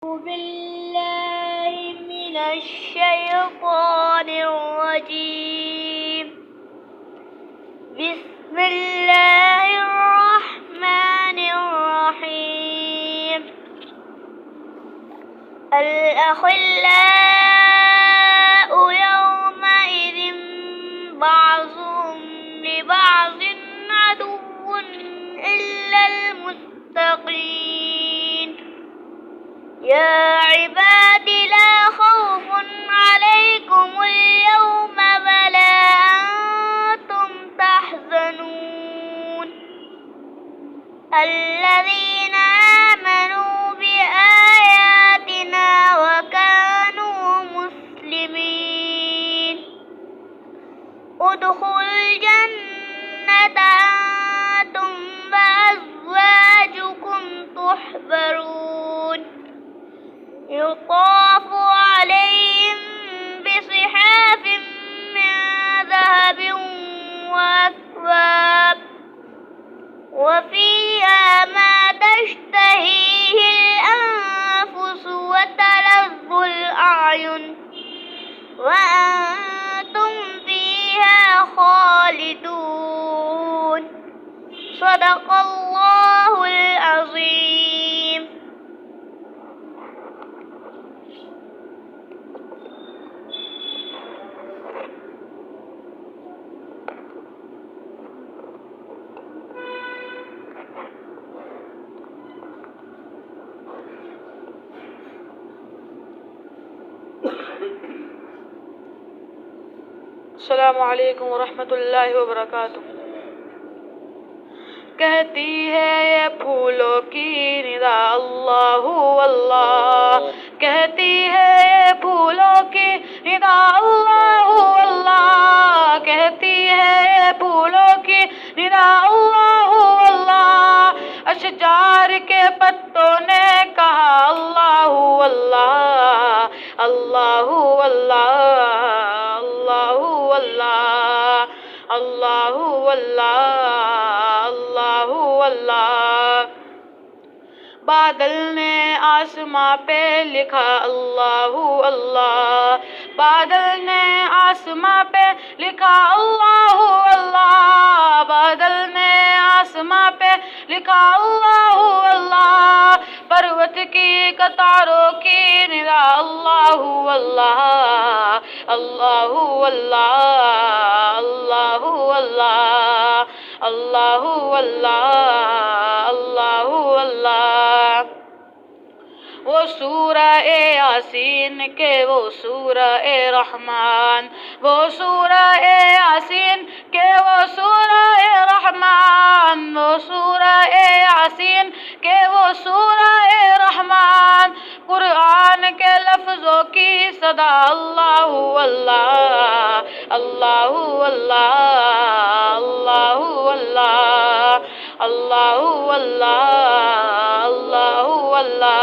بالله من الشيطان الرجيم. بسم الله الرحمن الرحيم. الأخلاء يومئذ بعضهم لبعض عدو إلا المتقين. يا عباد لا خوف عليكم اليوم ولا أنتم تحزنون. الذين آمنوا بآياتنا وكانوا مسلمين. ادخلوا الجنة أنتم وأزواجكم تحبرون. يطاف عليهم بصحاف من ذهب وأكواب وفيها ما تشتهيه الأنفس وتلذ الأعين وأنتم فيها خالدون. صدق الله العظيم. السلام علیکم ورحمۃ اللہ وبرکاتہ۔ کہتی ہے یہ پھولوں کی ندا اللہ اللہ، کہتی ہے یہ پھولوں کی ندا اللہ اللہ، کہتی ہے یہ پھولوں کی ندا اللہ اللہ۔ اشجار کے پتوں نے کہا اللہ اللہ اللہ اللہ اللہ اللہ اللہ اللہ اللہ۔ بادل نے آسماں پہ لکھا اللہ اللہ، بادل نے آسماں پہ لکھا اللہ اللہ، بادل نے آسماں پہ لکھا اللہ اللہ۔ پروت کی قطاروں کی ندا اللہ اللہ اللہ اللہ اللہ اللہ اللہ اللہ اللہ۔ وہ سورہ یاسین کے وہ سورہ رحمان، وہ سورہ یاسین کے وہ سورہ رحمان، وہ سورہ یاسین کے وہ سورہ رحمان۔ قرآن کے لفظوں کی صدا اللہ اللہ اللہ اللہ اللہ اللہ اللہ اللہ اللہ۔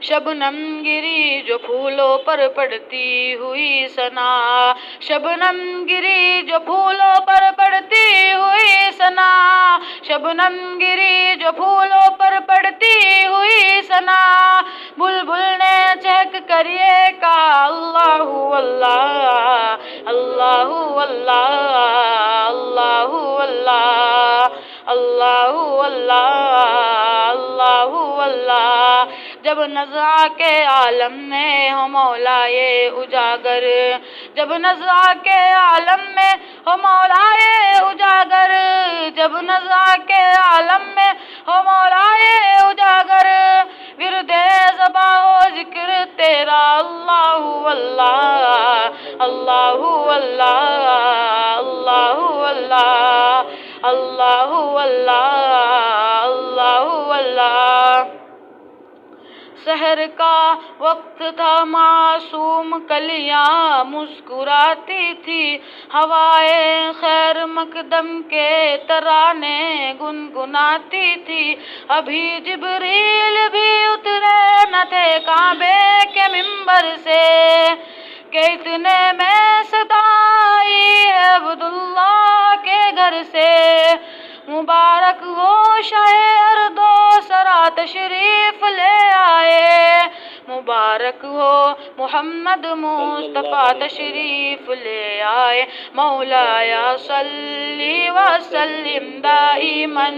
شبنم گری جو پھولوں پر پڑتی ہوئی ثنا، شبنم گری جو پھولوں پر پڑتی ہوئی ثنا، شبنم گری جو پھولوں پر پڑتی ہوئی ثنا۔ بلبل نے چہک کر یہ کہا اللہ اللہ اللہ اللہ اللہ اللہ اللہ اللہ اللہ۔ جب نزع کے عالم میں ہو مولا یہ اجاگر، جب نزع کے عالم میں ہو مولا یہ اجاگر، جب نزع کے عالم میں ہو مولا یہ اجاگر۔ ورد زباں ہو ذکر تیرا اللہ اللہ اللہ اللہ اللہ اللہ اللہ اللہ اللہ۔ سحر کا وقت تھا معصوم کلیاں مسکراتی تھی، ہوائے خیر مقدم کے ترانے گنگناتی تھی۔ ابھی جبریل بھی اترے نہ تھے کعبے کے منبر سے کہ اتنے میں صدا آئی ہے عبداللہ کے گھر سے۔ مبارک ہو شاہ اردو سرا تشریف لے مبارک ہو محمد مصطفیٰ تشریف لے آئے مولایا صلی وسلم دائما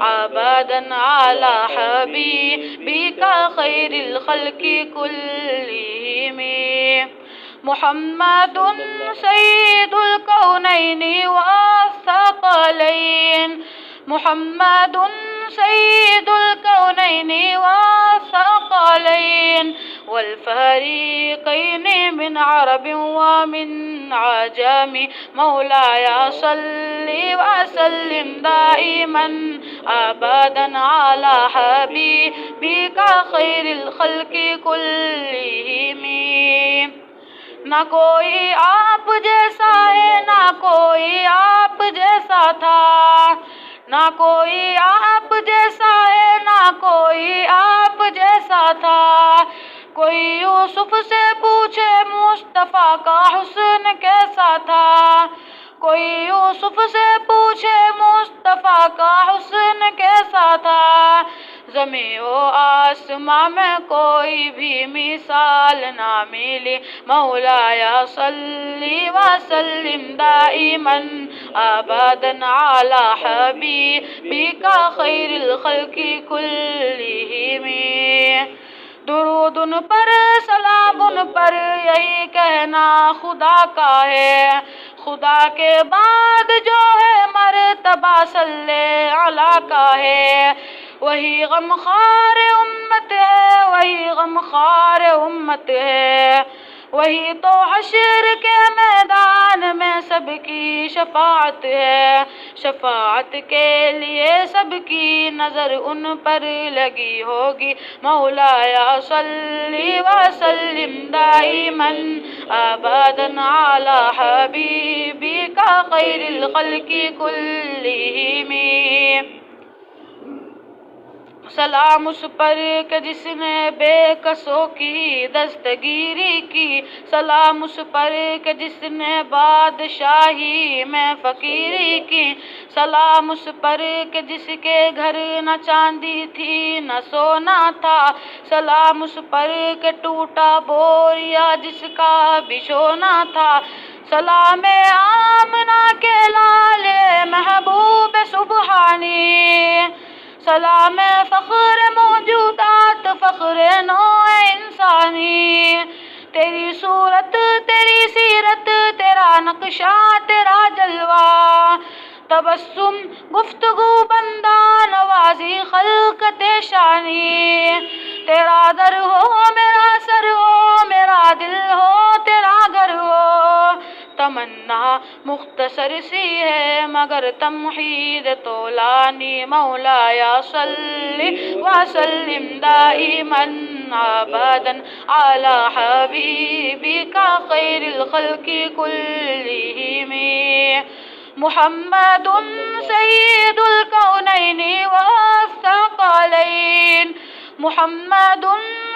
ابدا علی حبیبک خیر الخلق کلہم محمد سید الکونین والثقلین محمد سید الکونین والثقلین والفریقین من عرب ومن عجم مولایا صلی وسلم دائما ابدا علی حبیبک خیر الخلق کلہم نہ کوئی آپ جیسا ہے نہ کوئی آپ جیسا تھا نہ کوئی آپ جیسا ہے نہ کوئی آپ جیسا تھا کوئی یوسف سے پوچھے مصطفیٰ کا حسن کیسا تھا کوئی یوسف سے پوچھے مصطفیٰ کا حسن کیسا تھا زمین و آسماں میں کوئی بھی مثال نہ ملی مولایا صلی وسلم دائما ابدا علی حبیبک خیر الخلق کلہم درود ان پر سلام ان پر یہی کہنا خدا کا ہے خدا کے بعد جو ہے مرتبہ صلی علی کا ہے وہی غمخوار امت ہے وہی غمخوار امت ہے وہی تو حشر کے میدان میں سب کی شفاعت ہے شفاعت کے لیے سب کی نظر ان پر لگی ہوگی مولایا صلی وسلم دائما ابدا علی حبیبک خیر الخلق کلہم سلام اس پر کہ جس نے بے کسوں کی دستگیری کی سلام اس پر کہ جس نے بادشاہی میں فقیری کی سلام اس پر کہ جس کے گھر نہ چاندی تھی نہ سونا تھا سلام اس پر کہ ٹوٹا بوریا جس کا بچھونا تھا سلام آمنہ کے لال محبوب سبحانی سلام فخر موجودات فخر نوع انسانی تیری صورت تیری سیرت تیرا نقشہ تیرا جلوہ تبسم گفتگو بندہ نوازی خلقت شانی تیرا در ہو میرا سر ہو میرا دل ہو تیرا گھر ہو تمنا مختصر سی ہے مگر تمہید طولانی مولایا صلی وسلم دائما ابدا علی حبیبک خیر الخلق کلہم محمد سید الکونین والثقلین محمد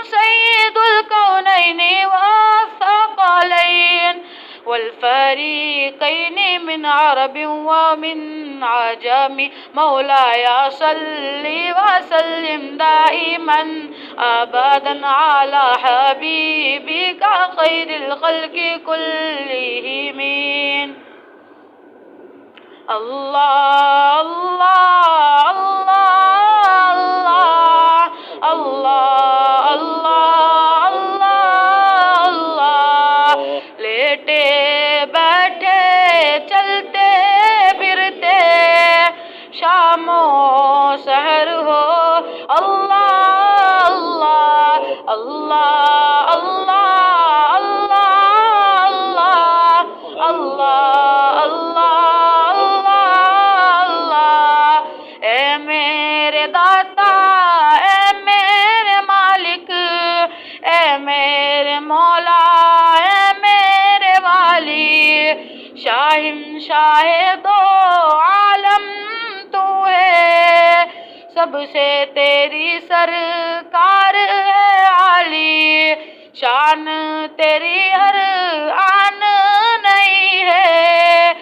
سید الکونین والثقلین والفریقین من عرب ومن عجم مولایا صلی وسلم دائما ابدا علی حبیبک خیر الخلق کلہم اللہ اللہ اللہ اللہ اللہ اللہ اللہ لیٹے بیٹھے چلتے پھرتے شام و سحر ہو اللہ اللہ اللہ اللہ اللہ اللہ اللہ شاہ دو عالم تو ہے سب سے تیری سرکار ہے عالی شان تیری ہر آن نہیں ہے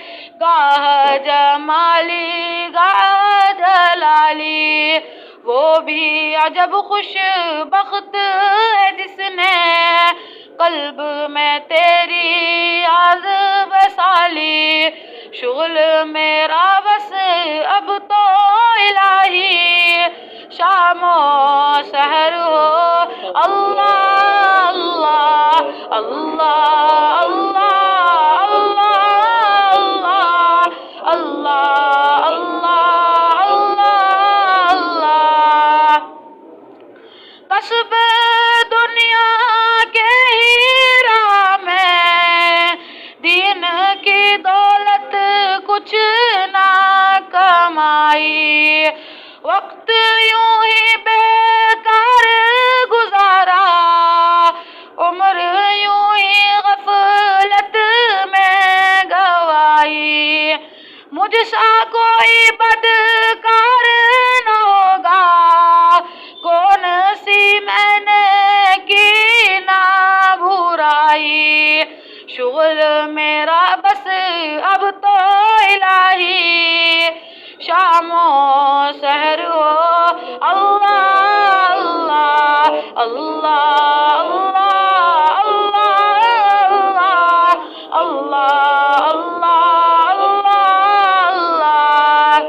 گاہ جمالی گاہ جلالی وہ بھی عجب خوش بخت ہے جس نے قلب میں تیری یاد وصالی، شغل میرا بس اب تو الہی، شام و سحر ہو اللہ اللہ اللہ اللہ اللہ اللہ اللہ اللہ اللہ۔ کسب دنیا کے ہی راہ میں دین کی دولت کچھ نہ کمائی، وقت یوں ہی بیکار گزارا، عمر یوں ہی غفلت میں گوائی، مجھ سا کوئی بدکار نہ ہوگا، کون سی میں نے کی نہ برائی، شغل میرا بس اب تو الہی، شام و سحر ہو اللہ اللہ اللہ اللہ اللہ اللہ اللہ۔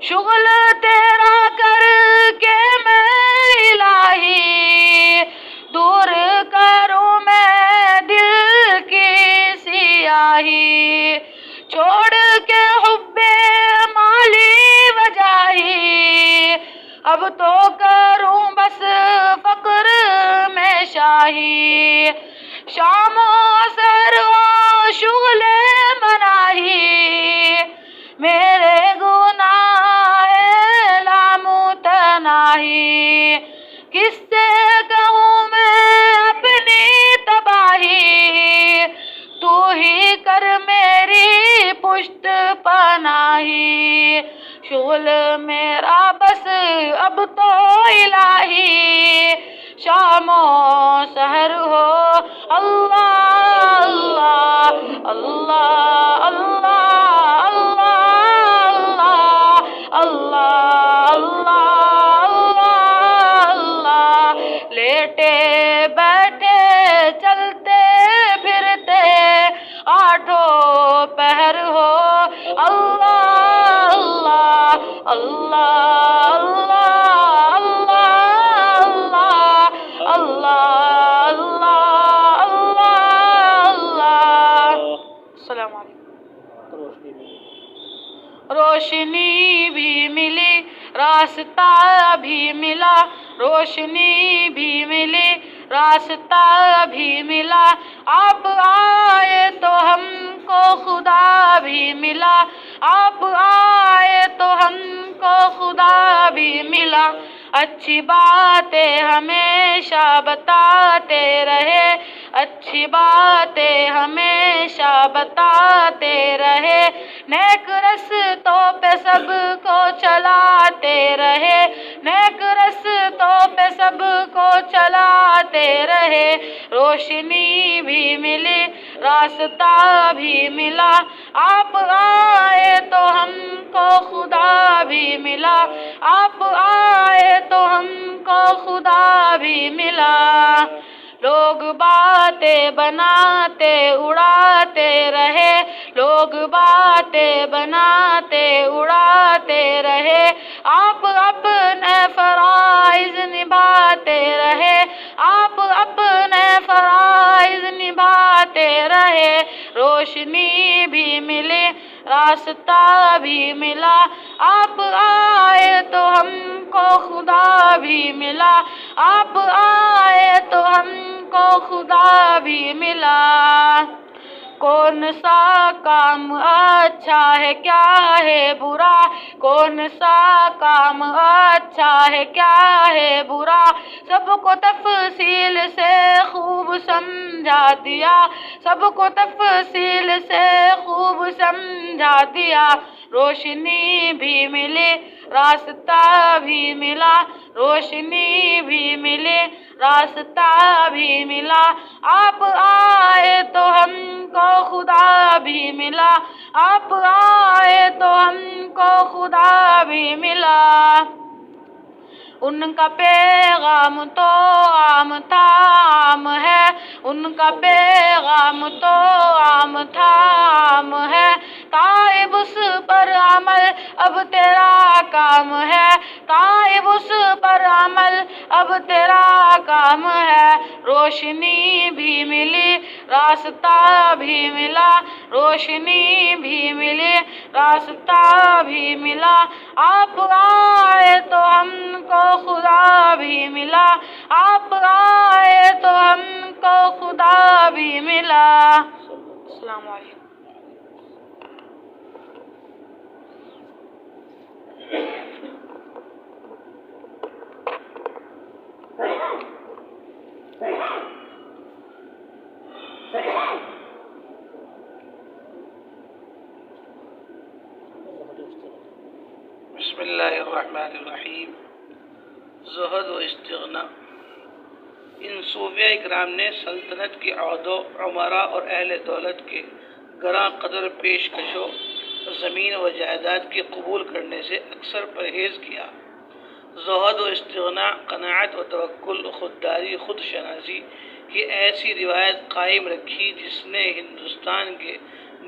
شغل تیرا کر کے میں الہی، دور کروں میں دل کی سیاہی، چھوڑ کے حب مالی وجاہی، اب تو کروں بس فقر میں شاہی، شام و سحر ہو شغل مناہی، میرے گناہ لامتناہی، کس سے کہوں میں اپنی تباہی، تو ہی کر میری پشت پناہی، شغل میرا بس اب تو الہی، شام و سحر ہو اللہ اللہ اللہ اللہ اللہ اللہ اللہ اللہ۔ لیٹے بیٹھے چلتے پھرتے آٹھوں پہر ہو اللہ اللہ اللہ اللہ اللہ اللہ اللہ اللہ۔ السلام علیکم۔ روشنی بھی ملی، راستہ بھی ملا، روشنی بھی ملی، راستہ بھی ملا، آپ آئے تو ہم کو خدا بھی ملا، آپ آئے تو ہم کو خدا بھی ملا، اچھی باتیں ہمیشہ بتاتے رہے، اچھی باتیں ہمیشہ بتاتے رہے، نیک رستوں پہ سب کو چلاتے رہے، نیک رستوں پہ سب کو چلاتے رہے، روشنی بھی ملی، راستہ بھی ملا، آپ آئے تو ہم کو خدا بھی ملا، آپ آئے تو ہم کو خدا بھی ملا، لوگ باتیں بناتے اڑاتے رہے، لوگ باتیں بناتے اڑاتے رہے، آپ اپنے فرائض نبھاتے رہے، آپ اپنے فرائض نبھاتے رہے، روشنی بھی ملی، راستہ بھی ملا، آپ آئے تو ہم کو خدا بھی ملا، آپ آئے تو ہم کو خدا بھی ملا، کون سا کام اچھا ہے کیا ہے برا، کون سا کام اچھا ہے کیا ہے برا، سب کو تفصیل سے خوب سمجھا دیا، سب کو تفصیل سے خوب سمجھا دیا، روشنی بھی ملی، راستہ بھی ملا، روشنی بھی ملی، راستہ بھی ملا، آپ آئے تو ہم کو خدا بھی ملا، آپ آئے تو ہم کو خدا بھی ملا، ان کا پیغام تو عام تھا عام ہے، ان کا پیغام تو عام تھا عام ہے، تائب اس پر عمل اب تیرا کام ہے، تائب اس پر عمل اب تیرا کام ہے، روشنی بھی ملی راستہ بھی ملا، روشنی بھی ملی راستہ بھی ملا، آپ آئے تو ہم کو خدا بھی ملا، آپ آئے تو ہم کو خدا بھی ملا۔ السلام علیکم۔ بسم اللہ الرحمن الرحیم۔ زہد و استغنا۔ ان صوفیہ اکرام نے سلطنت کے عہدوں، عمراء اور اہل دولت کے گراں قدر پیشکشوں، زمین و جائیداد کی قبول کرنے سے اکثر پرہیز کیا۔ زہد و استغنا، قناعت و توکل، خودداری، خود شناسی کی ایسی روایت قائم رکھی جس نے ہندوستان کے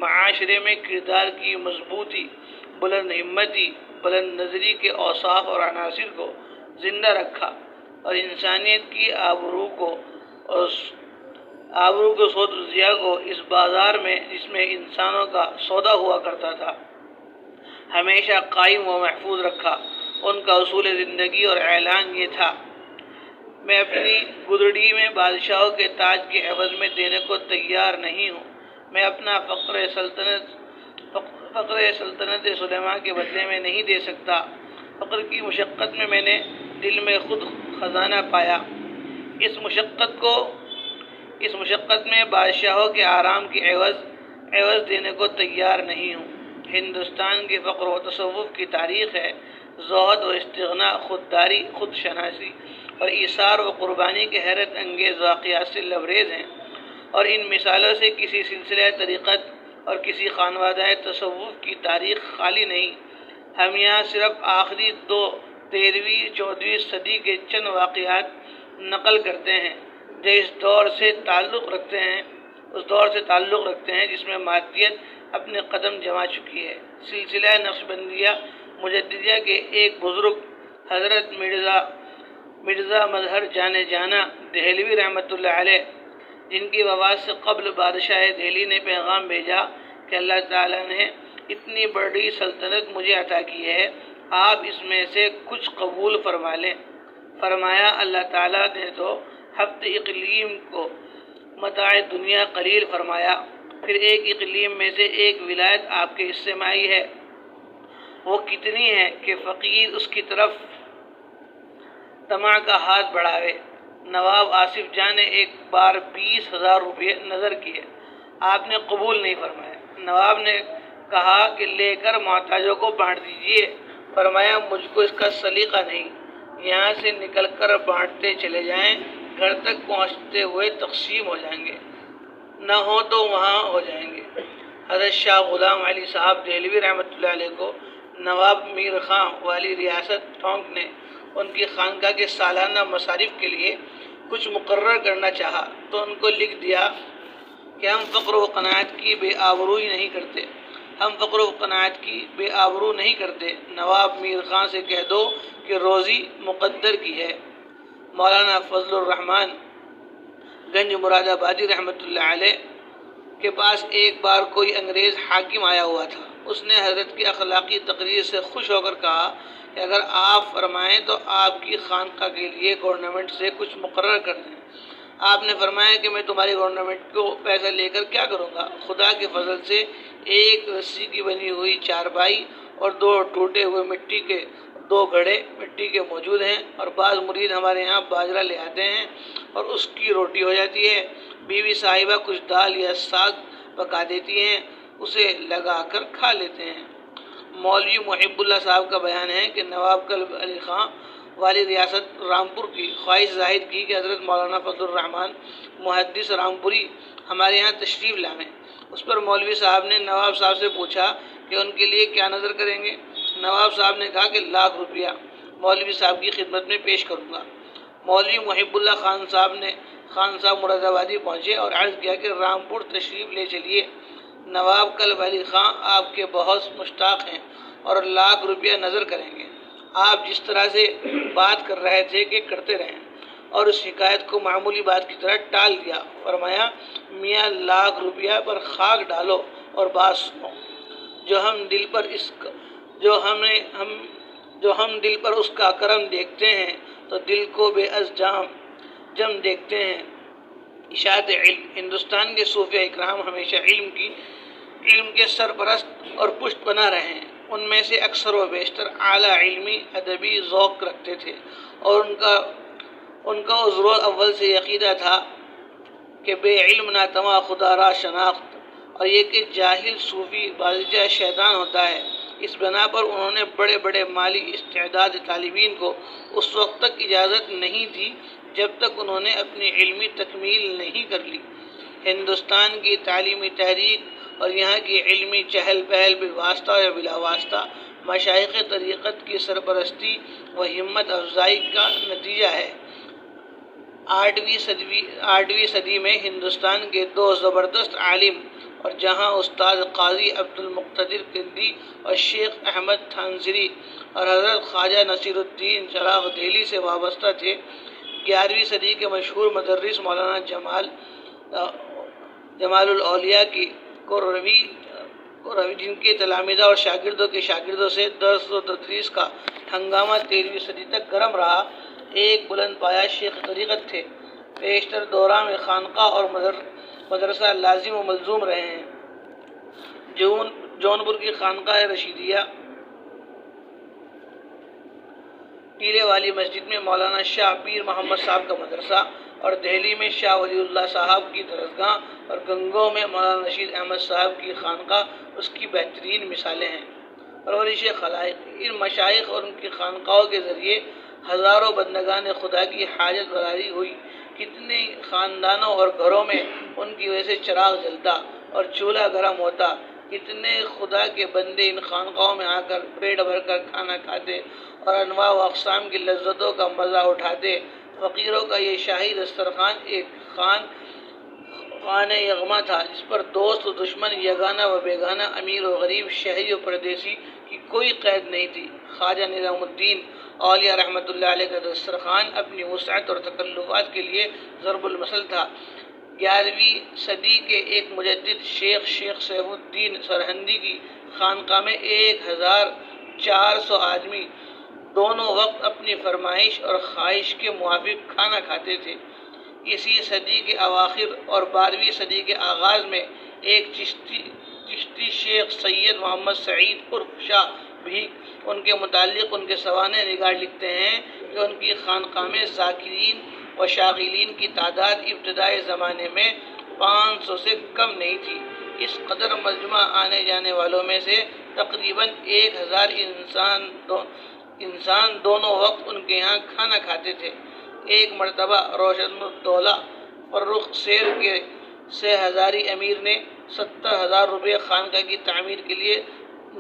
معاشرے میں کردار کی مضبوطی، بلند ہمتی، بلند نظری کے اوصاف اور عناصر کو زندہ رکھا اور انسانیت کی آبرو کو سود و ضیاء کو اس بازار میں جس میں انسانوں کا سودا ہوا کرتا تھا ہمیشہ قائم و محفوظ رکھا۔ ان کا اصول زندگی اور اعلان یہ تھا: میں اپنی گدڑی میں بادشاہوں کے تاج کے عوض میں دینے کو تیار نہیں ہوں، میں اپنا فقر سلطنت سلیمان کے بدلے میں نہیں دے سکتا۔ فقر کی مشقت میں میں نے دل میں خود خزانہ پایا، اس مشقت میں بادشاہوں کے آرام کے عوض دینے کو تیار نہیں ہوں۔ ہندوستان کے فقر و تصوف کی تاریخ ہے۔ زہد و استغنا، خودداری، خود شناسی اور ایثار و قربانی کے حیرت انگیز واقعات سے لبریز ہیں، اور ان مثالوں سے کسی سلسلہ طریقت اور کسی خانوادہ تصوف کی تاریخ خالی نہیں۔ ہم یہاں صرف آخری 13ویں 14ویں صدی کے چند واقعات نقل کرتے ہیں جو اس دور سے تعلق رکھتے ہیں جس میں مادیت اپنے قدم جما چکی ہے۔ سلسلہ نقشبندیہ مجددیہ کے ایک بزرگ حضرت مرزا مظہر جانے جانا دہلوی رحمۃ اللہ علیہ، جن کی وفات سے قبل بادشاہ دہلی نے پیغام بھیجا کہ اللہ تعالیٰ نے اتنی بڑی سلطنت مجھے عطا کی ہے، آپ اس میں سے کچھ قبول فرما لیں۔ فرمایا اللہ تعالیٰ نے تو ہفت اقلیم کو متاع دنیا قلیل فرمایا، پھر ایک اقلیم میں سے ایک ولایت آپ کے حصے میں آئی ہے، وہ کتنی ہے کہ فقیر اس کی طرف طمع کا ہاتھ بڑھاوے۔ نواب آصف جان نے ایک بار 20,000 روپے نظر کیے، آپ نے قبول نہیں فرمایا۔ نواب نے کہا کہ لے کر محتاجوں کو بانٹ دیجئے۔ فرمایا مجھ کو اس کا سلیقہ نہیں، یہاں سے نکل کر بانٹتے چلے جائیں، گھر تک پہنچتے ہوئے تقسیم ہو جائیں گے، نہ ہو تو وہاں ہو جائیں گے۔ حضرت شاہ غلام علی صاحب دہلوی رحمۃ اللہ علیہ کو نواب میر خان والی ریاست ٹونک نے ان کی خانقاہ کے سالانہ مصارف کے لیے کچھ مقرر کرنا چاہا تو ان کو لکھ دیا کہ ہم فقر و قناعت کی بے آبروئی نہیں کرتے، ہم فقر و قناعت کی بے آبرو نہیں کرتے۔ نواب میر خان سے کہہ دو کہ روزی مقدر کی ہے۔ مولانا فضل الرحمن گنج مراد آبادی رحمۃ اللہ علیہ کے پاس ایک بار کوئی انگریز حاکم آیا ہوا تھا۔ اس نے حضرت کی اخلاقی تقریر سے خوش ہو کر کہا کہ اگر آپ فرمائیں تو آپ کی خانقاہ کے لیے گورنمنٹ سے کچھ مقرر کر دیں۔ آپ نے فرمایا کہ میں تمہاری گورنمنٹ کو پیسہ لے کر کیا کروں گا؟ خدا کے فضل سے ایک رسی کی بنی ہوئی چارپائی اور 2 ٹوٹے ہوئے مٹی کے 2 گھڑے مٹی کے موجود ہیں، اور بعض مرید ہمارے یہاں باجرہ لے آتے ہیں اور اس کی روٹی ہو جاتی ہے۔ بیوی صاحبہ کچھ دال یا ساگ پکا دیتی ہیں، اسے لگا کر کھا لیتے ہیں۔ مولوی محب اللہ صاحب کا بیان ہے کہ نواب کلب علی خان والی ریاست رامپور کی خواہش ظاہر کی کہ حضرت مولانا فضل الرحمن محدث رامپوری ہمارے یہاں تشریف لائیں۔ اس پر مولوی صاحب نے نواب صاحب سے پوچھا کہ ان کے لیے کیا نظر کریں گے؟ نواب صاحب نے کہا کہ 1,00,000 روپیہ مولوی صاحب کی خدمت میں پیش کروں گا۔ مولوی محب اللہ خان صاحب نے خان صاحب مراد آبادی پہنچے اور عرض کیا کہ رامپور تشریف لے چلیے، نواب کلب علی خان آپ کے بہت مشتاق ہیں اور ₹1,00,000 نظر کریں گے۔ آپ جس طرح سے بات کر رہے تھے کہ کرتے رہیں، اور اس شکایت کو معمولی بات کی طرح ٹال دیا۔ فرمایا میاں ₹1,00,000 پر خاک ڈالو اور بات سنو، جو ہم دل پر اس کا کرم دیکھتے ہیں تو دل کو بے از جم دیکھتے ہیں۔ اشاعت علم، ہندوستان کے صوفیہ اکرام ہمیشہ علم کے سرپرست اور پشت بنا رہے ہیں۔ ان میں سے اکثر و بیشتر اعلیٰ علمی ادبی ذوق رکھتے تھے، اور ان کا عذر اول سے عقیدہ تھا کہ بے علم نہ تواں خدا را شناخت، اور یہ کہ جاہل صوفی بازیچہ شیطان ہوتا ہے۔ اس بنا پر انہوں نے بڑے بڑے مالی استعداد طالبین کو اس وقت تک اجازت نہیں دی جب تک انہوں نے اپنی علمی تکمیل نہیں کر لی۔ ہندوستان کی تعلیمی تحریک اور یہاں کی علمی چہل پہل بالواسطہ یا بلا واسطہ مشائخ طریقت کی سرپرستی و ہمت افزائی کا نتیجہ ہے۔ 8ویں صدی میں ہندوستان کے دو زبردست عالم، اور جہاں استاد قاضی عبد المقتدر کندی اور شیخ احمد تھانسری اور حضرت خواجہ نصیر الدین چراغ دہلی سے وابستہ تھے، 11ویں صدی کے مشہور مدرس مولانا جمال الاولیاء کو روی جن کے تلامذہ اور شاگردوں کے شاگردوں سے درس و تدریس کا ہنگامہ 13ویں صدی تک گرم رہا، ایک بلند پایہ شیخ طریقت تھے۔ بیشتر دوران میں خانقاہ اور مدرسہ لازم و ملزوم رہے ہیں۔ جونپور کی خانقاہ رشیدیہ ٹیلے والی مسجد میں مولانا شاہ پیر محمد صاحب کا مدرسہ، اور دہلی میں شاہ ولی اللہ صاحب کی درسگاہ، اور گنگو میں مولانا رشید احمد صاحب کی خانقاہ اس کی بہترین مثالیں ہیں۔ پرورش خلائق، ان مشائخ اور ان کی خانقاہوں کے ذریعے ہزاروں بندگان خدا کی حاجت براری ہوئی، کتنے خاندانوں اور گھروں میں ان کی وجہ سے چراغ جلتا اور چولہا گرم ہوتا، کتنے خدا کے بندے ان خانقاہوں میں آ کر پیٹ بھر کر کھانا کھاتے اور انواع و اقسام کی لذتوں کا مزہ اٹھاتے۔ فقیروں کا یہ شاہی دسترخوان ایک خان یغما تھا، جس پر دوست و دشمن، یگانہ و بیگانہ، امیر و غریب، شہری و پردیسی کی کوئی قید نہیں تھی۔ خواجہ نظام الدین اولیاء رحمۃ اللہ علیہ کا دسترخوان اپنی وسعت اور تکلفات کے لیے ضرب المثل تھا۔ 11ویں صدی کے ایک مجدد شیخ سیف الدین سرہندی کی خانقاہ میں 1400 آدمی دونوں وقت اپنی فرمائش اور خواہش کے موافق کھانا کھاتے تھے۔ اسی صدی کے اواخر اور 12ویں صدی کے آغاز میں ایک چشتی شیخ سید محمد سعید عرف شاہ بھی ان کے متعلق ان کے سوانح نگار لکھتے ہیں کہ ان کی خانقاہ میں ذاکرین و شاغلین کی تعداد ابتدائی زمانے میں 500 سے کم نہیں تھی۔ اس قدر مجمع آنے جانے والوں میں سے تقریباً 1000 انسان دونوں وقت ان کے یہاں کھانا کھاتے تھے۔ ایک مرتبہ روشن الدولہ فرخ سیر کے 6000 امیر نے ₹70,000 خانقاہ کی تعمیر کے لیے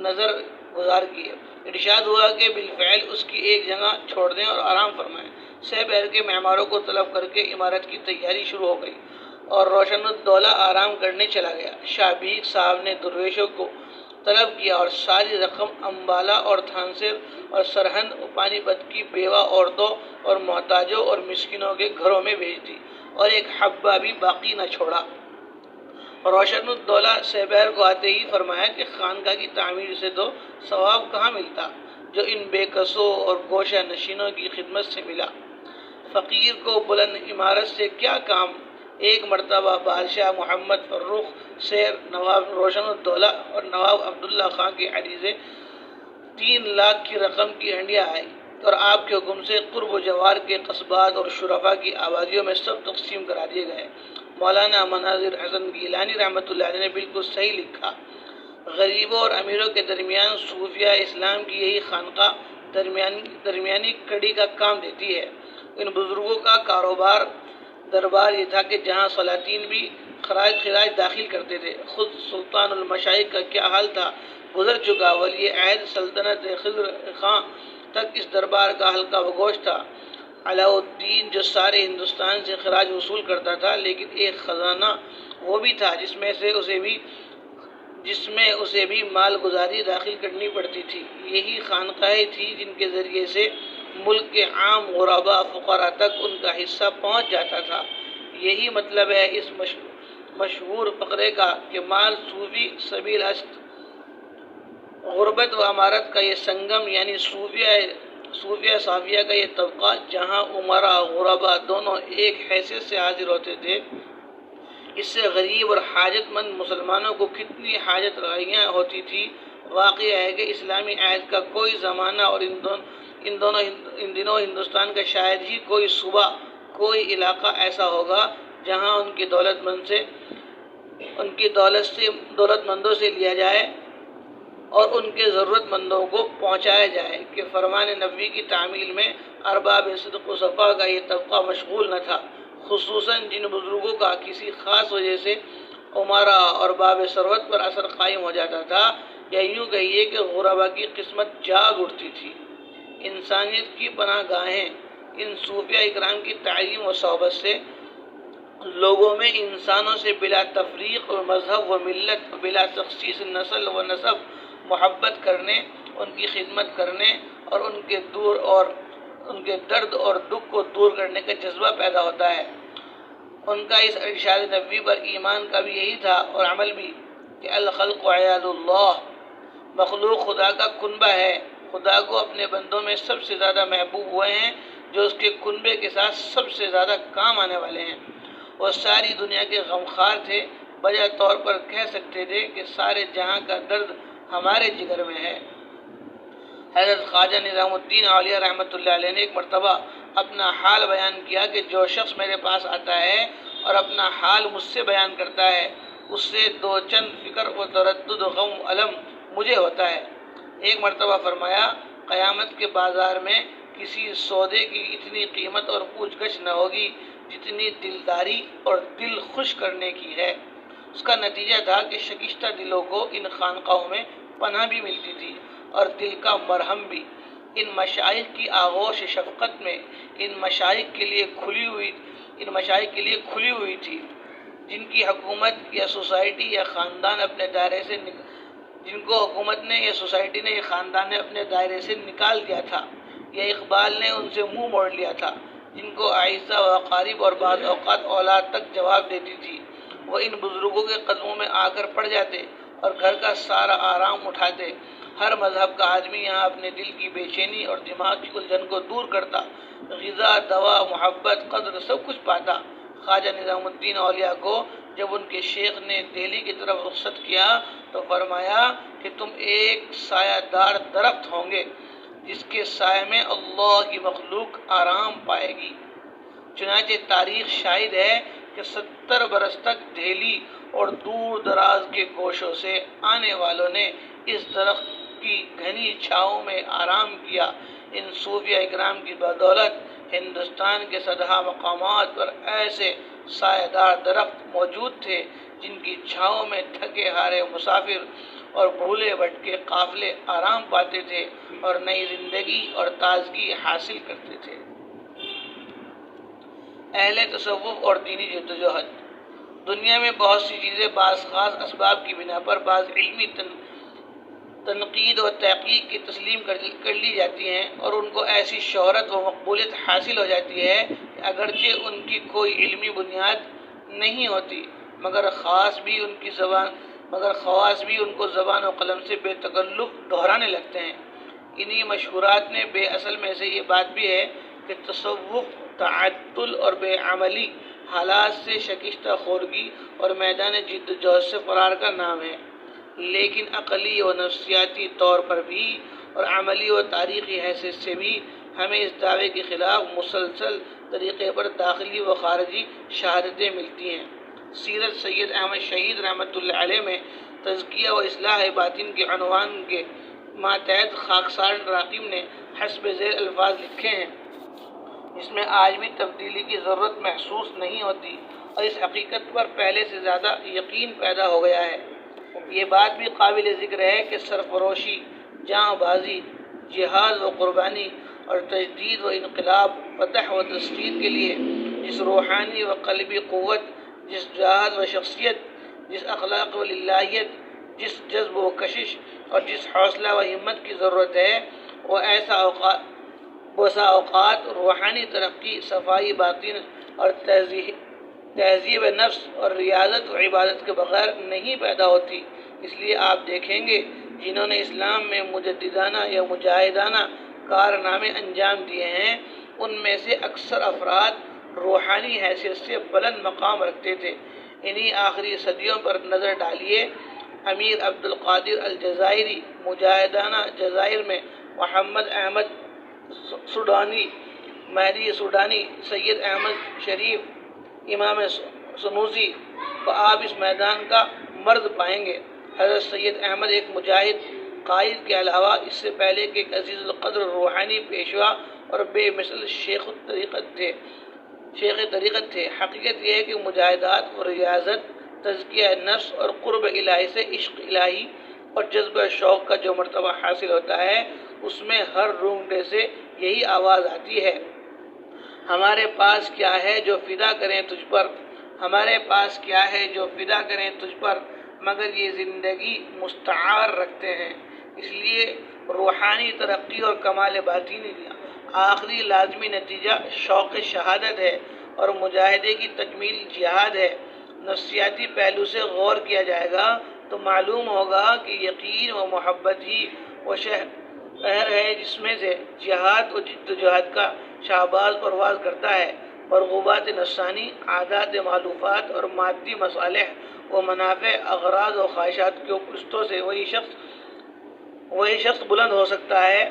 نظر گزار کیے۔ ارشاد ہوا کہ بالفعل اس کی ایک جگہ چھوڑ دیں اور آرام فرمائیں۔ سہ پہر کے معماروں کو طلب کر کے عمارت کی تیاری شروع ہو گئی اور روشن الدولہ آرام کرنے چلا گیا۔ شاہ بیگ صاحب نے درویشوں کو طلب کیا اور ساری رقم امبالہ اور تھانسر اور سرہند و پانی پت کی بیوہ عورتوں اور محتاجوں اور مسکینوں کے گھروں میں بھیج دی، اور ایک حبہ بھی باقی نہ چھوڑا۔ روشن الدولہ سپہر کو آتے ہی فرمایا کہ خانقاہ کی تعمیر سے تو ثواب کہاں ملتا جو ان بے کسوں اور گوشہ نشینوں کی خدمت سے ملا۔ فقیر کو بلند عمارت سے کیا کام۔ ایک مرتبہ بادشاہ محمد فرخ سیر، نواب روشن الدولہ اور نواب عبداللہ خان کے عریضے 3 لاکھ کی رقم کی ہنڈیاں آئی، اور آپ کے حکم سے قرب و جوار کے قصبات اور شرفا کی آبادیوں میں سب تقسیم کرا دیے گئے۔ مولانا مناظر حسن گیلانی رحمۃ اللہ علیہ نے بالکل صحیح لکھا، غریبوں اور امیروں کے درمیان صوفیہ اسلام کی یہی خانقاہ درمیانی کڑی کا کام دیتی ہے۔ ان بزرگوں کا دربار یہ تھا کہ جہاں سلاطین بھی خراج داخل کرتے تھے۔ خود سلطان المشائخ کا کیا حال تھا گزر چکا۔ ولی عہد سلطنت خضر خان تک اس دربار کا حلقہ و گوش تھا۔ علاء الدین جو سارے ہندوستان سے خراج وصول کرتا تھا، لیکن ایک خزانہ وہ بھی تھا جس میں اسے بھی مال گزاری داخل کرنی پڑتی تھی۔ یہی خانقاہیں تھی جن کے ذریعے سے ملک کے عام غرباء فقراء تک ان کا حصہ پہنچ جاتا تھا۔ یہی مطلب ہے اس مشہور فقرے کا کہ مال صوفی سبیل است، غربت و امارت کا یہ سنگم، یعنی صوفیہ صافیہ کا یہ طبقہ جہاں امراء غرباء دونوں ایک حیثیت سے حاضر ہوتے تھے، اس سے غریب اور حاجت مند مسلمانوں کو کتنی حاجت روائی ہوتی تھی۔ واقعہ ہے کہ اسلامی عہد کا کوئی زمانہ اور ان دنوں ہندوستان کا شاید ہی کوئی صوبہ، کوئی علاقہ ایسا ہوگا جہاں ان کی دولت مندوں سے لیا جائے اور ان کے ضرورت مندوں کو پہنچایا جائے کہ فرمان نبوی کی تعمیل میں ارباب صدق و صفا کا یہ طبقہ مشغول نہ تھا، خصوصاً جن بزرگوں کا کسی خاص وجہ سے عمرا اور باب ثروت پر اثر قائم ہو جاتا تھا، یا یوں کہیے کہ غربا کی قسمت جاگ اٹھتی تھی۔ انسانیت کی پناہ گاہیں ان صوفیہ اکرام کی تعلیم و صحبت سے لوگوں میں انسانوں سے بلا تفریق و مذہب و ملت، بلا تخصیص نسل و نسب محبت کرنے، ان کی خدمت کرنے اور ان کے درد اور دکھ کو دور کرنے کا جذبہ پیدا ہوتا ہے۔ ان کا اس ارشاد نبوی پر ایمان کا بھی یہی تھا اور عمل بھی کہ الخلق عیال اللہ، مخلوق خدا کا کنبہ ہے۔ خدا کو اپنے بندوں میں سب سے زیادہ محبوب ہوئے ہیں جو اس کے کنبے کے ساتھ سب سے زیادہ کام آنے والے ہیں۔ وہ ساری دنیا کے غمخوار تھے، بجا طور پر کہہ سکتے تھے کہ سارے جہاں کا درد ہمارے جگر میں ہے۔ حضرت خواجہ نظام الدین اولیاء رحمۃ اللہ علیہ نے ایک مرتبہ اپنا حال بیان کیا کہ جو شخص میرے پاس آتا ہے اور اپنا حال مجھ سے بیان کرتا ہے، اس سے دو چند فکر و تردد و غم و علم مجھے ہوتا ہے۔ ایک مرتبہ فرمایا، قیامت کے بازار میں کسی سودے کی اتنی قیمت اور پوچھ گچھ نہ ہوگی جتنی دلداری اور دل خوش کرنے کی ہے۔ اس کا نتیجہ تھا کہ شکستہ دلوں کو ان خانقاہوں میں پناہ بھی ملتی تھی اور دل کا مرہم بھی۔ ان مشائخ کی آغوش شفقت میں ان مشائخ کے لیے کھلی ہوئی تھی، جن کی حکومت یا سوسائٹی یا خاندان اپنے دائرے سے جن کو حکومت نے یا سوسائٹی نے یا خاندان نے اپنے دائرے سے نکال دیا تھا، یا اقبال نے ان سے منہ موڑ لیا تھا، جن کو اعزاء و اقارب اور بعض اوقات اولاد تک جواب دیتی تھی، وہ ان بزرگوں کے قدموں میں آ کر پڑ جاتے اور گھر کا سارا آرام اٹھاتے۔ ہر مذہب کا آدمی یہاں اپنے دل کی بے چینی اور دماغ کی الجھن کو دور کرتا، غذا، دوا، محبت، قدر سب کچھ پاتا۔ خواجہ نظام الدین اولیاء کو جب ان کے شیخ نے دہلی کی طرف رخصت کیا تو فرمایا کہ تم ایک سایہ دار درخت ہوں گے جس کے سائے میں اللہ کی مخلوق آرام پائے گی۔ چنانچہ تاریخ شاہد ہے کہ 70 برس تک دہلی اور دور دراز کے گوشوں سے آنے والوں نے اس درخت کی گھنی چھاؤں میں آرام کیا۔ ان صوفیہ اکرام کی بدولت ہندوستان کے سدھا مقامات پر ایسے سایہ دار درخت موجود تھے جن کی چھاؤں میں تھکے ہارے مسافر اور بھولے بھٹکے قافلے آرام پاتے تھے اور نئی زندگی اور تازگی حاصل کرتے تھے۔ اہل تصوف اور دینی جدوجہد۔ دنیا میں بہت سی چیزیں بعض خاص اسباب کی بنا پر بعض علمی تنقید و تحقیق کی تسلیم کر لی جاتی ہیں اور ان کو ایسی شہرت و مقبولیت حاصل ہو جاتی ہے کہ اگرچہ ان کی کوئی علمی بنیاد نہیں ہوتی، مگر خواص بھی ان کو زبان و قلم سے بے تکلف دہرانے لگتے ہیں۔ انہی مشہورات میں بے اصل میں سے یہ بات بھی ہے کہ تصوف تعطل اور بے عملی حالات سے شکستہ خورگی اور میدان جد و جہد سے فرار کا نام ہے، لیکن عقلی و نفسیاتی طور پر بھی اور عملی و تاریخی حیثیت سے بھی ہمیں اس دعوے کے خلاف مسلسل طریقے پر داخلی و خارجی شہادتیں ملتی ہیں۔ سیرت سید احمد شہید رحمۃ اللہ علیہ میں تزکیہ و اصلاح باطن کے عنوان کے ماتحت خاکسار راقم نے حسب ذیل الفاظ لکھے ہیں، اس میں آج بھی تبدیلی کی ضرورت محسوس نہیں ہوتی اور اس حقیقت پر پہلے سے زیادہ یقین پیدا ہو گیا ہے۔ یہ بات بھی قابل ذکر ہے کہ سرفروشی، جاں بازی، جہاد و قربانی اور تجدید و انقلاب، فتح و تسخیر کے لیے جس روحانی و قلبی قوت، جس جہاد و شخصیت، جس اخلاق و للہیت، جس جذب و کشش اور جس حوصلہ و ہمت کی ضرورت ہے، وہ بسا اوقات روحانی ترقی، صفائی باطن اور تہذیب نفس اور ریاضت و عبادت کے بغیر نہیں پیدا ہوتی۔ اس لیے آپ دیکھیں گے جنہوں نے اسلام میں مجددانہ یا مجاہدانہ کارنامے انجام دیے ہیں، ان میں سے اکثر افراد روحانی حیثیت سے بلند مقام رکھتے تھے۔ انہی آخری صدیوں پر نظر ڈالیے، امیر عبد القادر الجزائری مجاہدانہ جزائر میں، محمد احمد سوڈانی، مہدی سوڈانی، سید احمد شریف، امام سنوسی کو آپ اس میدان کا مرد پائیں گے۔ حضرت سید احمد ایک مجاہد قائد کے علاوہ اس سے پہلے کہ ایک عزیز القدر روحانی پیشوا اور بے مثل شیخ طریقت تھے۔ حقیقت یہ ہے کہ مجاہدات اور ریاضت، تزکیہ نفس اور قرب الہی سے عشق الہی اور جذبہ شوق کا جو مرتبہ حاصل ہوتا ہے، اس میں ہر رونگٹے سے یہی آواز آتی ہے، ہمارے پاس کیا ہے جو فدا کریں تجھ پر، ہمارے پاس کیا ہے جو فدا کریں تجھ پر، مگر یہ زندگی مستعار رکھتے ہیں۔ اس لیے روحانی ترقی اور کمال باطنی کا آخری لازمی نتیجہ شوق شہادت ہے اور مجاہدے کی تکمیل جہاد ہے۔ نفسیاتی پہلو سے غور کیا جائے گا تو معلوم ہوگا کہ یقین و محبت ہی وہ شہر ہے جس میں سے جہاد و جدوجہد کا شہباز پرواز کرتا ہے۔ مرغوبات نفسانی، عادات مألوفات اور مادی مصالح و منافع، اغراض و خواہشات کے پشتوں سے وہی شخص بلند ہو سکتا ہے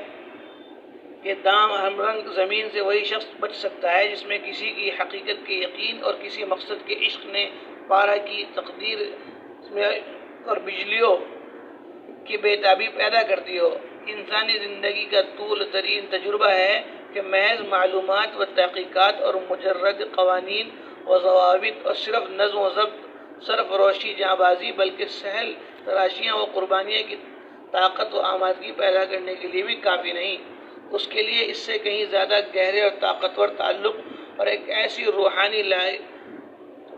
کہ دام ہم رنگ زمین سے وہی شخص بچ سکتا ہے جس میں کسی کی حقیقت کے یقین اور کسی مقصد کے عشق نے پارہ کی تقدیر اور بجلیوں کی بےتابی پیدا کر دی ہو۔ انسانی زندگی کا طول ترین تجربہ ہے کہ محض معلومات و تحقیقات اور مجرد قوانین و ضوابط اور صرف نظم و ضبط، سرفروشی، جاں بازی، بلکہ سہل تراشیاں و قربانیاں کی طاقت و آمادگی پیدا کرنے کے لیے بھی کافی نہیں۔ اس کے لیے اس سے کہیں زیادہ گہرے اور طاقتور تعلق اور ایک ایسی روحانی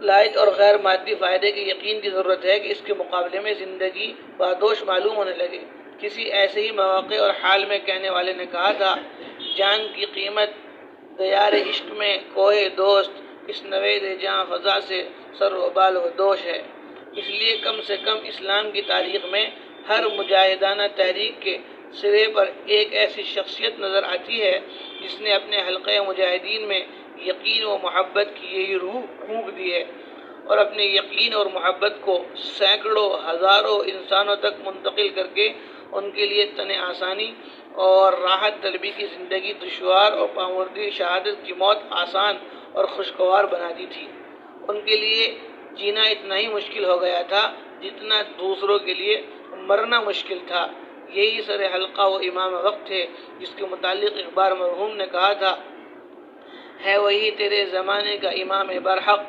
لائق اور غیر مادی فائدے کے یقین کی ضرورت ہے کہ اس کے مقابلے میں زندگی بادوش معلوم ہونے لگے۔ کسی ایسے ہی مواقع اور حال میں کہنے والے نے کہا تھا، جان کی قیمت دیار عشق میں کوہ دوست، اس نوید جاں فضا سے سر و بال و دوش ہے۔ اس لیے کم سے کم اسلام کی تاریخ میں ہر مجاہدانہ تحریک کے سرے پر ایک ایسی شخصیت نظر آتی ہے جس نے اپنے حلقہ مجاہدین میں یقین و محبت کی یہی روح پھونک دی ہے اور اپنے یقین اور محبت کو سینکڑوں ہزاروں انسانوں تک منتقل کر کے ان کے لیے تن آسانی اور راحت طلبی کی زندگی دشوار اور پاموردی شہادت کی موت آسان اور خوشگوار بنا دی تھی۔ ان کے لیے جینا اتنا ہی مشکل ہو گیا تھا جتنا دوسروں کے لیے مرنا مشکل تھا۔ یہی سر حلقہ و امام وقت ہے جس کے متعلق ایک بار مرحوم نے کہا تھا، ہے وہی تیرے زمانے کا امام برحق،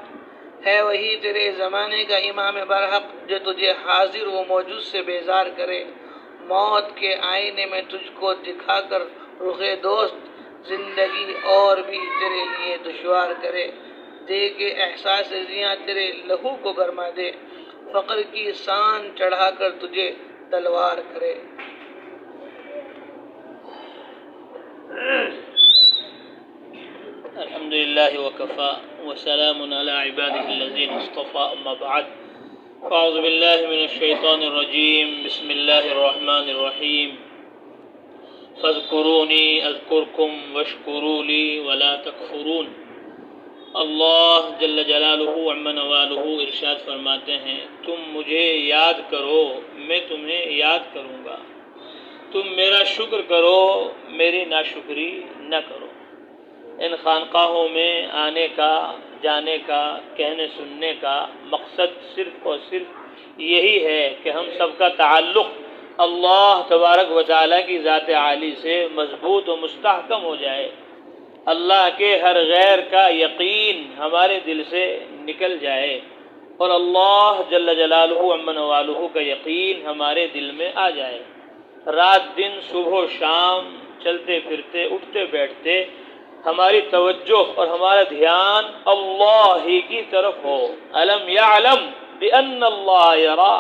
ہے وہی تیرے زمانے کا امام برحق جو تجھے حاضر و موجود سے بیزار کرے، موت کے آئینے میں تجھ کو دکھا کر رخ دوست زندگی اور بھی تیرے لیے دشوار کرے، دے کے احساس زیاں تیرے لہو کو گرما دے، فقر کی سان چڑھا کر تجھے تلوار کرے۔ الحمد لله وكفى وسلام على عباده الذين اصطفى، أما بعد فأعوذ بالله من الشيطان الرجيم، بسم الله الرحمن الرحيم، فاذكروني أذكركم واشكروا لي ولا تكفرون۔ اللہ جل جلالہ عم نوالہ ارشاد فرماتے ہیں، تم مجھے یاد کرو میں تمہیں یاد کروں گا، تم میرا شکر کرو میری ناشکری نہ کرو۔ ان خانقاہوں میں آنے کا، جانے کا، کہنے سننے کا مقصد صرف اور صرف یہی ہے کہ ہم سب کا تعلق اللہ تبارک و تعالیٰ کی ذات عالی سے مضبوط و مستحکم ہو جائے، اللہ کے ہر غیر کا یقین ہمارے دل سے نکل جائے اور اللہ جل جلالہ عم نوالہ کا یقین ہمارے دل میں آ جائے۔ رات دن، صبح و شام چلتے پھرتے اٹھتے بیٹھتے ہماری توجہ اور ہمارا دھیان اللہ ہی کی طرف ہو۔ الم یعلم بان اللہ یرا،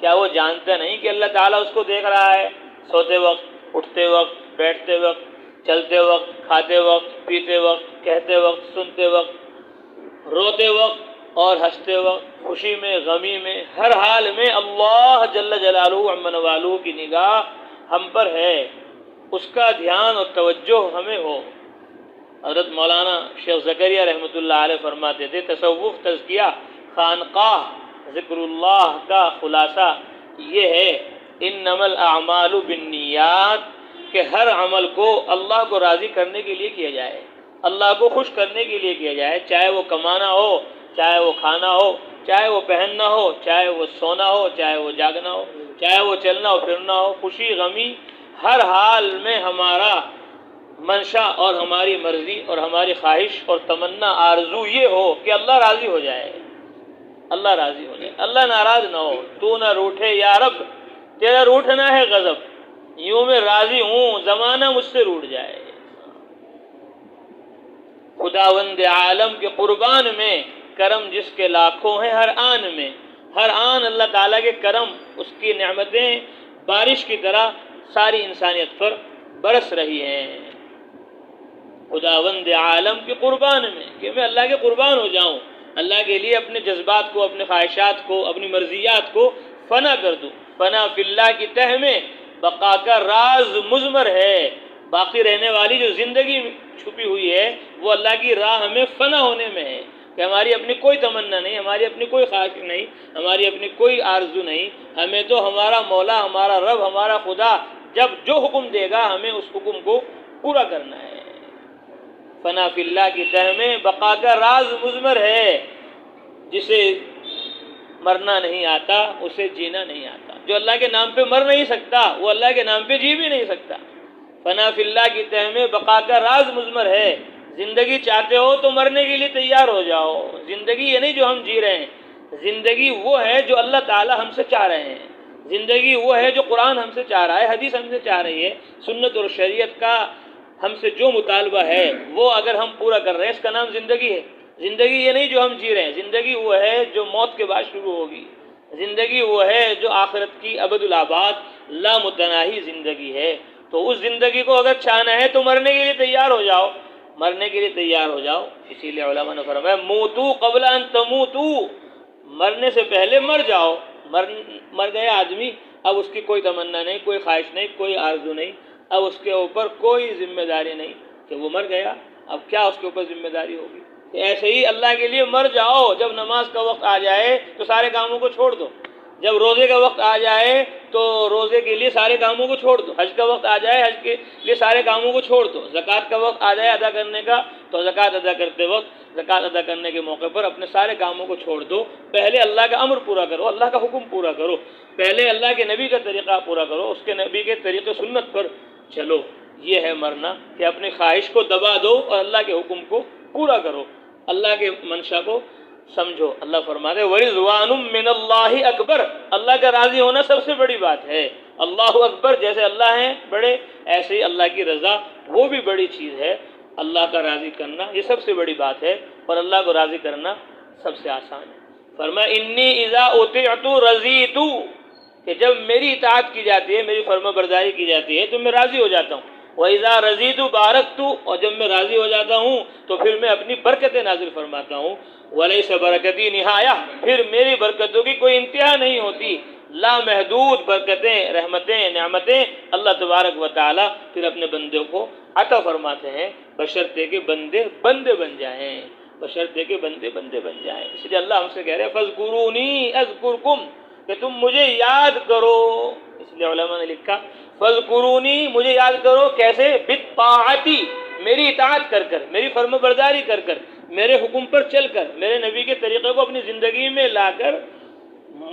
کیا وہ جانتا نہیں کہ اللہ تعالیٰ اس کو دیکھ رہا ہے؟ سوتے وقت، اٹھتے وقت، بیٹھتے وقت، چلتے وقت، کھاتے وقت، پیتے وقت، کہتے وقت، سنتے وقت، روتے وقت اور ہنستے وقت، خوشی میں، غمی میں، ہر حال میں اللہ جل جلالہ عم نوالہ کی نگاہ ہم پر ہے، اس کا دھیان اور توجہ ہمیں ہو۔ حضرت مولانا شیخ زکریا رحمۃ اللہ علیہ فرماتے تھے تصوف، تزکیہ، خانقاہ، ذکر اللہ کا خلاصہ یہ ہے انما الاعمال بالنیات، کہ ہر عمل کو اللہ کو راضی کرنے کے لیے کیا جائے، اللہ کو خوش کرنے کے لیے کیا جائے، چاہے وہ کمانا ہو، چاہے وہ کھانا ہو، چاہے وہ پہننا ہو، چاہے وہ سونا ہو، چاہے وہ جاگنا ہو، چاہے وہ چلنا اور پھرنا ہو، خوشی غمی، ہر حال میں ہمارا منشا اور ہماری مرضی اور ہماری خواہش اور تمنا آرزو یہ ہو کہ اللہ راضی ہو جائے، اللہ راضی ہو جائے، اللہ ناراض نہ ہو۔ تو نہ روٹھے یا رب، تیرا روٹھنا ہے غضب، یوں میں راضی ہوں زمانہ مجھ سے روٹ جائے۔ خداوند عالم کے قربان میں کرم جس کے لاکھوں ہیں ہر آن میں، ہر آن اللہ تعالیٰ کے کرم، اس کی نعمتیں بارش کی طرح ساری انسانیت پر برس رہی ہیں۔ خداوند عالم کے قربان میں، کہ میں اللہ کے قربان ہو جاؤں، اللہ کے لیے اپنے جذبات کو، اپنے خواہشات کو، اپنی مرضیات کو فنا کر دوں۔ فنا فی اللہ کی تہ میں بقا کا راز مضمر ہے، باقی رہنے والی جو زندگی چھپی ہوئی ہے وہ اللہ کی راہ میں فنا ہونے میں ہے، کہ ہماری اپنی کوئی تمنا نہیں، ہماری اپنی کوئی خواہش نہیں، ہماری اپنی کوئی آرزو نہیں، ہمیں تو ہمارا مولا، ہمارا رب، ہمارا خدا جب جو حکم دے گا ہمیں اس حکم کو پورا کرنا ہے۔ فنا فی اللہ کی تہ میں بقا کا راز مضمر ہے، جسے مرنا نہیں آتا اسے جینا نہیں آتا، جو اللہ کے نام پہ مر نہیں سکتا وہ اللہ کے نام پہ جی بھی نہیں سکتا۔ فنا فی اللہ کی تہ میں بقا کا راز مضمر ہے، زندگی چاہتے ہو تو مرنے کے لیے تیار ہو جاؤ۔ زندگی یہ نہیں جو ہم جی رہے ہیں، زندگی وہ ہے جو اللہ تعالی ہم سے چاہ رہے ہیں، زندگی وہ ہے جو قرآن ہم سے چاہ رہا ہے، حدیث ہم سے چاہ رہی ہے، سنت اور شریعت کا ہم سے جو مطالبہ ہے وہ اگر ہم پورا کر رہے ہیں، اس کا نام زندگی ہے۔ زندگی یہ نہیں جو ہم جی رہے ہیں، زندگی وہ ہے جو موت کے بعد شروع ہوگی، زندگی وہ ہے جو آخرت کی ابد الآباد لامتناہی زندگی ہے۔ تو اس زندگی کو اگر چاہنا ہے تو مرنے کے لیے تیار ہو جاؤ، مرنے کے لیے تیار ہو جاؤ۔ اسی لیے علماء نے فرمایا موتو قبل ان تموتو، مرنے سے پہلے مر جاؤ۔ مر گیا آدمی، اب اس کی کوئی تمنا نہیں، کوئی خواہش نہیں، کوئی آرزو نہیں، اب اس کے اوپر کوئی ذمہ داری نہیں، کہ وہ مر گیا اب کیا اس کے اوپر ذمہ داری ہوگی۔ ایسے ہی اللہ کے لیے مر جاؤ، جب نماز کا وقت آ جائے تو سارے کاموں کو چھوڑ دو، جب روزے کا وقت آ جائے تو روزے کے لیے سارے کاموں کو چھوڑ دو، حج کا وقت آ جائے حج کے لیے سارے کاموں کو چھوڑ دو، زکوٰۃ کا وقت آ جائے ادا کرنے کا تو زکوٰۃ ادا کرتے وقت، زکوٰۃ ادا کرنے کے موقع پر اپنے سارے کاموں کو چھوڑ دو۔ پہلے اللہ کا امر پورا کرو، اللہ کا حکم پورا کرو، پہلے اللہ کے نبی کا طریقہ پورا کرو، اس کے نبی کے طریقے سنت پر چلو۔ یہ ہے مرنا، کہ اپنی خواہش کو دبا دو اور اللہ کے حکم کو پورا کرو، اللہ کے منشا کو سمجھو۔ اللہ فرماتے ہیں وَرِضْوَانٌ مِّنَ اللَّهِ اکبر، اللہ کا راضی ہونا سب سے بڑی بات ہے۔ اللہ اکبر، جیسے اللہ ہیں بڑے، ایسے ہی اللہ کی رضا وہ بھی بڑی چیز ہے۔ اللہ کا راضی کرنا یہ سب سے بڑی بات ہے، اور اللہ کو راضی کرنا سب سے آسان ہے۔ فرمایا انی اذا اطعت رضیت، کہ جب میری اطاعت کی جاتی ہے، میری فرما برداری کی جاتی ہے تو میں راضی ہو جاتا ہوں۔ وَإِذَا رَضِيتُ بَارَكْتُ، اور جب میں راضی ہو جاتا ہوں تو پھر میں اپنی برکتیں نازل فرماتا ہوں۔ وَلَيْسَ بَرَكَتِي نِهَایَةٌ، پھر میری برکتوں کی کوئی انتہا نہیں ہوتی، لا محدود برکتیں، رحمتیں، نعمتیں اللہ تبارک و تعالی پھر اپنے بندوں کو عطا فرماتے ہیں، بشرطے کہ بندے بندے بن جائیں، بشرطے کہ بندے بندے بن جائیں۔ اس لیے اللہ ہم سے کہہ رہے ہیں فَاذْكُرُونِي أَذْكُرْكُمْ، کہ تم مجھے یاد کرو۔ اس لیے علماء نے لکھا فَاذْكُرُونِي، مجھے یاد کرو کیسے؟ بِالطَّاعَةِ، میری اطاعت کر کر، میری فرما برداری کر کر، میرے حکم پر چل کر، میرے نبی کے طریقے کو اپنی زندگی میں لا کر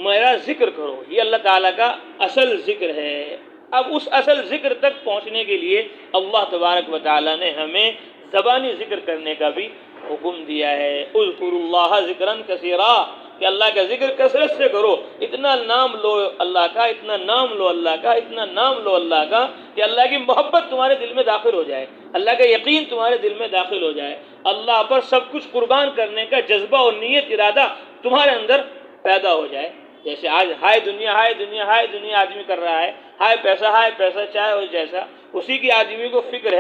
میرا ذکر کرو۔ یہ اللہ تعالیٰ کا اصل ذکر ہے۔ اب اس اصل ذکر تک پہنچنے کے لیے اللہ تبارک و تعالیٰ نے ہمیں زبانی ذکر کرنے کا بھی حکم دیا ہے۔ اذکروا اللہ ذکرا کثیرا، کہ اللہ کا ذکر کثرت سے کرو، اتنا نام لو اللہ کا، اتنا نام لو اللہ کا، اتنا نام لو اللہ کا کہ اللہ کی محبت تمہارے دل میں داخل ہو جائے، اللہ کا یقین تمہارے دل میں داخل ہو جائے، اللہ پر سب کچھ قربان کرنے کا جذبہ اور نیت ارادہ تمہارے اندر پیدا ہو جائے۔ جیسے آج ہائے دنیا ہائے دنیا ہائے دنیا آدمی کر رہا ہے، ہائے پیسہ چاہے وہ جیسا، اسی کی آدمی کو فکر ہے